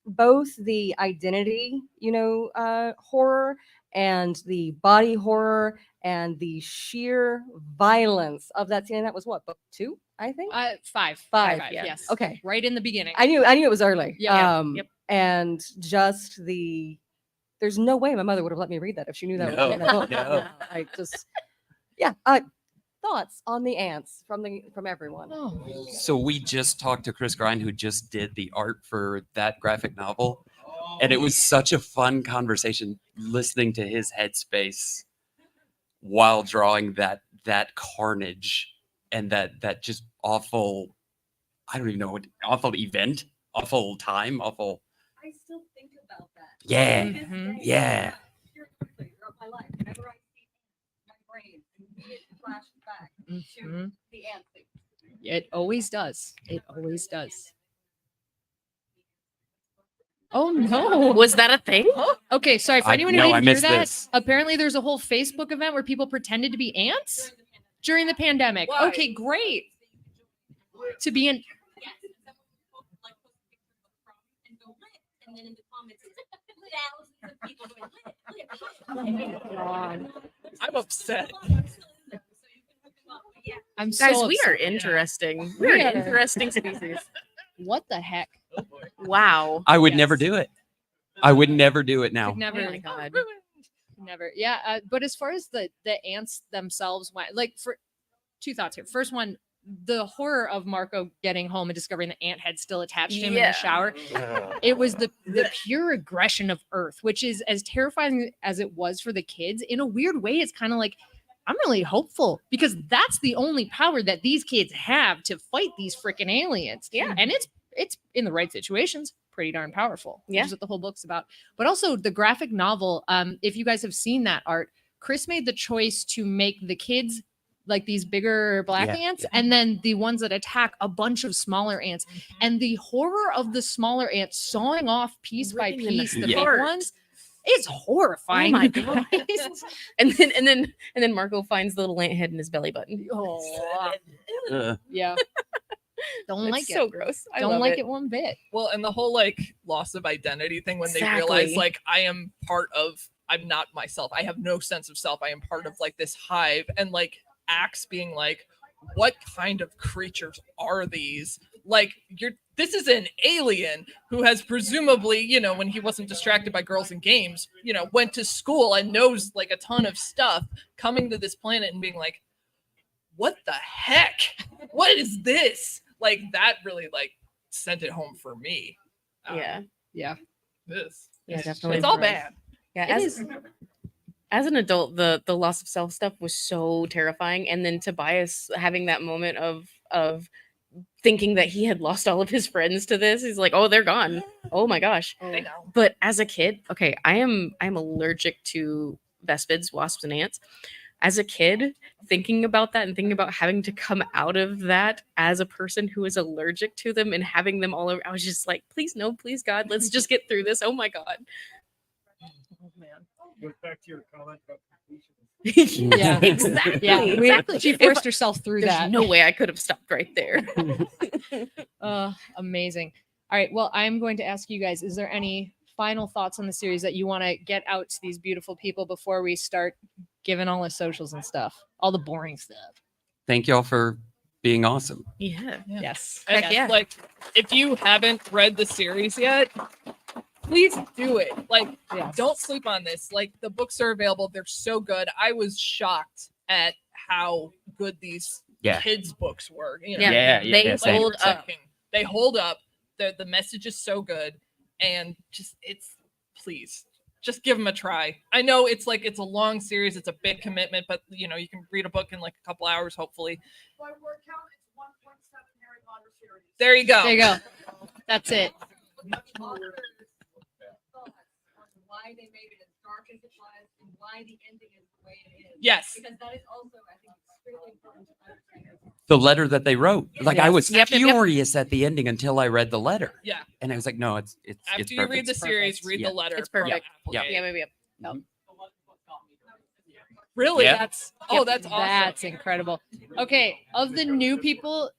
both the identity, horror, and the body horror, and the sheer violence of that scene. And that was what, book 2, I think? Five, yeah. yes. Okay. Right in the beginning. I knew it was early. Yeah. Yep. And just there's no way my mother would have let me read that if she knew that was in that book. No. I just, thoughts on the ants from everyone. Oh. So we just talked to Chris Grine, who just did the art for that graphic novel. And it was such a fun conversation listening to his headspace while drawing that carnage and that just awful, I don't even know what, awful event, awful time, awful. I still think about that. Yeah. Mhm. Yeah. Throughout my life, whenever I see my brain immediately flashes back to Mhm. the ant thing. It always does. It always does. Oh no. Was that a thing? Okay, sorry for I- anyone no, who I didn't hear missed that. this. Apparently, there's a whole Facebook event where people pretended to be ants during the pandemic. Why? Okay, great. To be in. Yes, like post pictures of the problem and go lit, and then in the comments, it's thousands of people going lit. I'm upset. Yeah. I'm so Guys, we are upset. interesting. We We're an are. interesting species. What the heck? Wow. I would never Yes. do it. I would never do it now. Could never. Oh my God. Never. Yeah. But as far as the ants themselves went, like for 2 thoughts here. First one, the horror of Marco getting home and discovering the ant had still attached him in Yeah. the shower. It was the pure aggression of Earth, which is as terrifying as it was for the kids. In a weird way, it's kind of like, I'm really hopeful because that's the only power that these kids have to fight these freaking aliens. Yeah. And it's in the right situations pretty darn powerful. Yeah. Which is what the whole book's about. But also the graphic novel, if you guys have seen that art, Chris made the choice to make the kids like these bigger black Yeah, ants, and then the ones that attack a bunch of smaller ants. And the horror of the smaller ants sawing off piece by Ripping them piece the big apart. ones. It's horrifying. Oh my you God. guys. And then Marco finds the little ant head in his belly button. Oh, Ugh. yeah. Don't It's like so it. gross. I Don't love like it one bit. Well, and the whole like loss of identity thing when they realize Exactly. like I am part of, I'm not myself. I have no sense of self. I am part of like this hive, and like Axe being like, what kind of creatures are these? Like this is an alien who has presumably, you know, when he wasn't distracted by girls and games, you know, went to school and knows like a ton of stuff, coming to this planet and being like, what the heck? What is this? Like that really like sent it home for me. Yeah. Yeah. This. Yeah, definitely. It's all gross. bad. Yeah, It as an adult, the loss of self stuff was so terrifying, and then Tobias having that moment of thinking that he had lost all of his friends to this. He's like, oh, they're gone. Oh my gosh. I know. But as a kid, okay, I'm allergic to vespids, wasps, and ants. As a kid, thinking about that and thinking about having to come out of that as a person who is allergic to them and having them all over, I was just like, please no, please God, let's just get through this. Oh my God. Oh man. Goes back to your comment about completion. Yeah. Exactly. Yeah. Exactly. She If forced herself through There's that. no way I could have stopped right there. Amazing. All right. Well, I'm going to ask you guys, is there any final thoughts on the series that you want to get out to these beautiful people before we start giving all the socials and stuff? All the boring stuff. Thank y'all for being awesome. Yeah. Yes. And Heck yeah. like if you haven't read the series yet, please do it. Like Yes. don't sleep on this. Like the books are available. They're so good. I was shocked at how good these Yeah. kids books were. You know, Yeah. Yeah, They yeah, like same. you hold were up. saying, they hold up. The message is so good, and just please just give them a try. I know it's like it's a long series, it's a big commitment, but you know you can read a book in like a couple hours, hopefully. By word count, it's 1.7 Harry Potter series. There you go. There you go. That's it. Authors' thoughts on why they made it as dark as it was and why the ending is the way it is. Yes. Because that is also, I think, extremely important to understand. The letter that they wrote, like I was Yep, yep, yep. furious at the ending until I read the letter, Yeah. and I was like, no, it's After it's you read the perfect. series, Perfect. read Yeah. the letter. It's from perfect. Applegate. Yeah, maybe. Really? Yeah. That's Yep. that's awesome. That's incredible. Okay, of the new people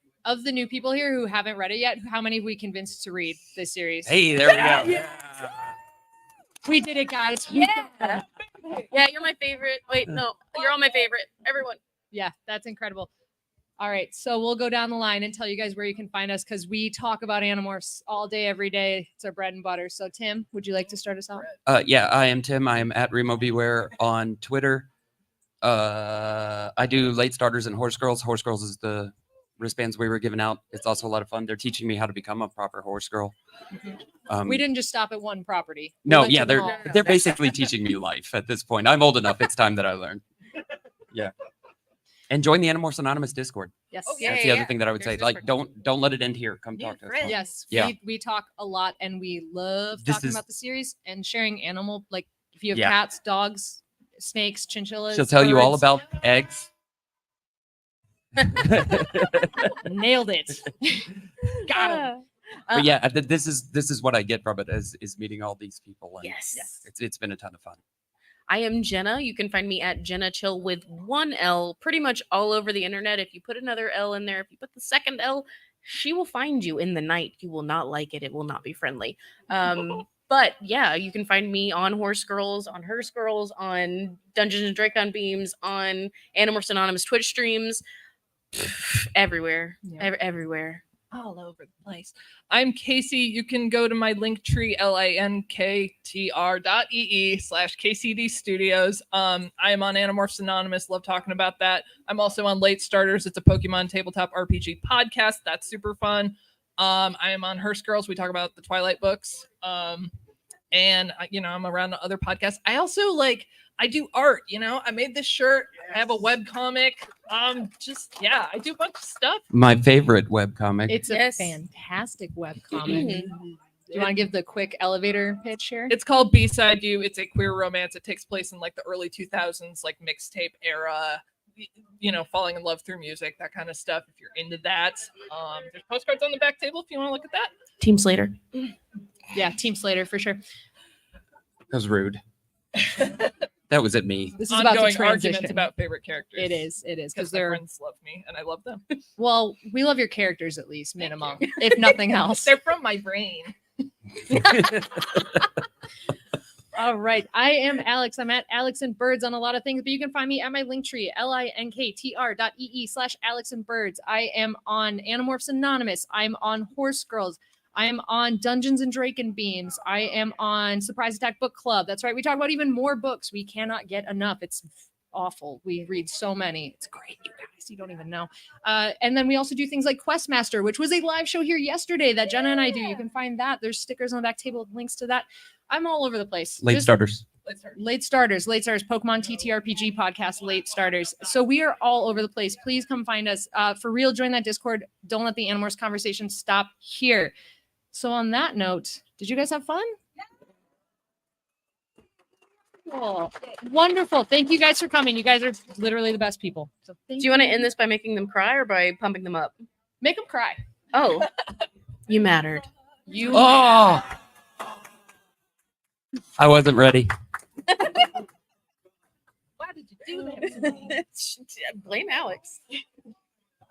here who haven't read it yet, how many have we convinced to read this series? Hey, there we go. We did it, guys. Yeah. Yeah, you're my favorite. Wait, no, you're all my favorite. Everyone. Yeah, that's incredible. All right, so we'll go down the line and tell you guys where you can find us because we talk about Animorphs all day, every day. It's our bread and butter. So, Tim, would you like to start us out? Yeah, I am Tim. I am at Remo Beware on Twitter. I do late starters and horse girls. Horse girls is the wristbands we were giving out. It's also a lot of fun. They're teaching me how to become a proper horse girl. We didn't just stop at one property. We No, went to yeah, them all. they're basically teaching me life at this point. I'm old enough. It's time that I learn. Yeah. And join the Animorphs Anonymous Discord. Yes. Oh, yeah. That's the other thing that I would say. There's Like, Discord. don't let it end here. Come New talk to us. friends. Yes. Yeah. We talk a lot and we love This talking is- about the series and sharing animal, like if you have Yeah. cats, dogs, snakes, chinchillas. She'll tell you all birds. about eggs. Nailed it. Got him. But yeah, this is what I get from it is meeting all these people. And Yes. it's been a ton of fun. I am Jenna. You can find me at Jenna Chill with one L pretty much all over the internet. If you put another L in there, if you put the second L, she will find you in the night. You will not like it. It will not be friendly. But yeah, you can find me on Horse Girls, on Hearse Girls, on Dungeons and Dragons Beams, on Animorphs Anonymous Twitch streams, everywhere, Yeah. everywhere. All over the place. I'm Casey. You can go to my link tree, linktr.ee/KCD Studios. I am on Animorphs Anonymous. Love talking about that. I'm also on Late Starters. It's a Pokemon tabletop RPG podcast. That's super fun. I am on Hearse Girls. We talk about the Twilight books. And I'm around other podcasts. I also I do art, I made this shirt. I have a web comic. I do a bunch of stuff. My favorite webcomic. It's a Yes. fantastic web comic. Do you want to give the quick elevator pitch here? It's called B-Side You. It's a queer romance. It takes place in the early 2000s, mixtape era, falling in love through music, that kind of stuff. If you're into that, there's postcards on the back table if you want to look at that. Team Slater. Yeah, Team Slater for sure. That was rude. That was at me. This is about to Ongoing transition. arguments about favorite characters. It is because because my they're friends love me and I love them. well, we love your characters at least, minimum, if nothing else. They're from my brain. All right. I am Alex. I'm at Alex and Birds on a lot of things, but you can find me at my link tree, linktr.ee/Alex and Birds. I am on Animorphs Anonymous. I'm on Horse Girls. I'm on Dungeons and Draken Beams. I am on Surprise Attack Book Club. That's right. We talk about even more books. We cannot get enough. It's awful. We read so many. It's great, you guys. You don't even know. And then we also do things like Questmaster, which was a live show here yesterday that Jenna and I do. You can find that. There's stickers on the back table with links to that. I'm all over the place. Late Just starters. Late starters, Pokemon TTRPG podcast, late starters. So we are all over the place. Please come find us. For real, join that Discord. Don't let the Animorphs conversation stop here. So on that note, did you guys have fun? Cool. Wonderful. Thank you guys for coming. You guys are literally the best people. So Do you want to end this by making them cry or by pumping them up? Make them cry. Oh, you mattered. You. Oh, I wasn't ready. Why did you do that? Blame Alex.